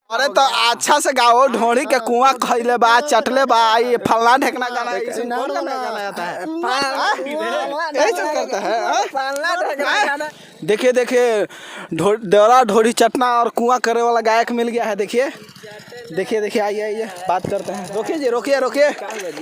अरे तो अच्छा से गाओ, ढोड़ी के कुआं खइले बा, चटले बा, ये फलना ढेकना गाना ऐसे कौन गाना आता है? यही सब करता है। देखिए देखिए, दौरा ढोड़ी चटना और कुआं करे वाला गायक मिल गया है। देखिए देखिए देखिए, आइए आइए बात करते हैं। रोकिए जी, रोकिए रोकिए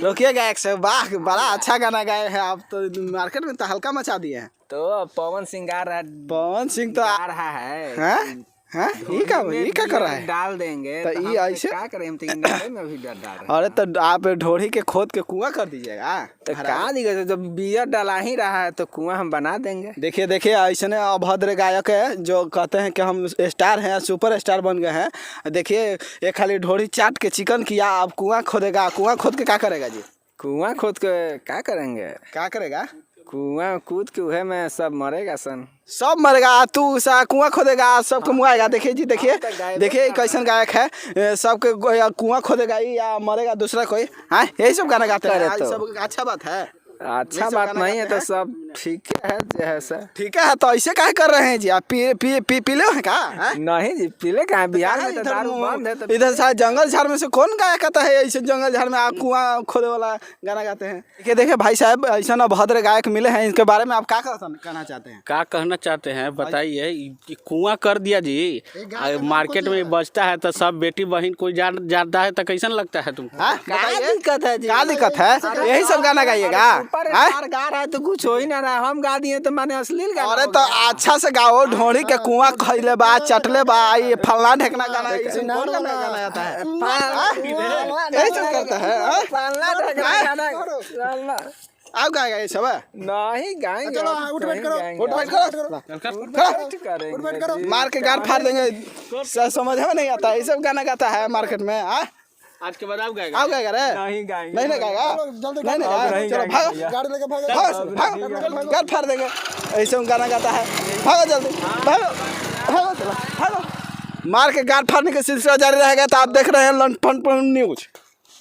रोकिए गायक से। वाह, बड़ा अच्छा गाना गाए हैं आप तो, मार्केट में तो हल्का मचा दिए हैं। तो पवन सिंह गा रहा है, पवन सिंह तो आ रहा है। हैं हैं ये क्या कर रहा है? डाल देंगे तो तो ये हम ऐसे क्या करें, हम तो इंग्लैंड में भी डाल रहे हैं। अरे तो आप ढोड़ी के खोद के कुआं कर दीजिएगा। तो क्या दिक्कत है, जब बियर डाला ही रहा है तो कुआं हम बना देंगे। देखिए देखिए, ऐसे अभद्र गायक है जो कहते हैं कि हम स्टार हैं, सुपर स्टार बन गए हैं। देखिए ये खाली ढोड़ी चाट के चिकन किया, अब कुआं खोदेगा। कुआं खोद के क्या करेगा जी? कुआं खोद के क्या करेंगे? क्या करेगा? कुआं कूद के उहे में सब मरेगा सन। सब मरेगा, तू सा कुआं खोदेगा सबको मुआएगा। देखिए जी, देखिए देखिए कैसन गायक है, सबके कुआं खोदेगा या मरेगा दूसरा कोई। हाँ, यही सब गाना गाते हैं। सब अच्छा बात है, अच्छा बात नहीं है तो सब ठीक है जैसा। ठीक है तो ऐसे क्या कर रहे हैं जी? आप पीले हैं क्या? नहीं जी, पीले कहाँ, बिहार में तो दारू बंद है। तो इधर शायद जंगल झाड़ में से कौन गायक आता है ऐसे जंगल झाड़ में आप कुआं खोदे वाला गाना गाते हैं? देखिए देखिए भाई साहब, ऐसा ना भद्र गायक मिले हैं, इनके बारे में आप क्या कहना चाहते हैं? क्या कहना चाहते हैं बताइए। कुआं कर दिया जी, मार्केट में बचता है तो सब बेटी बहन कोई जाता है तो कैसन लगता है तुमको? क्या दिक्कत है जी? क्या दिक्कत है? यही सब गाना गाइएगा? गा रहा है तो कुछ हो ही ना रहा, हम गा दिए तो मैंने अश्लील गाना। अरे तो अच्छा से गाओ, ढोड़ी के कुआं खइले बा, चटले बा, ये फलना ढेकना गाना ऐसे कौन गाना आता है? यही सब करता है। आप गाएगा ये सब? नहीं गाएंगे, उठ बैठ करो, मार के गार फाड़ देंगे। समझ में नहीं आता, ये सब गाना गाता है मार्केट में। आज के बाद आप गाएगा? आप गाएगा रे? नहीं गाएंगे, नहीं गाएगा? नहीं, चलो भागो, गाड़ी लेके भागो, गाड़ फाड़ देंगे। ऐसे गाना गाता है। भागो जल्दी, भागो भागो, चलो भागो। मार के गाड़ फाड़ने का सिलसिला जारी रहेगा। तो आप देख रहे हैं लंठन न्यूज।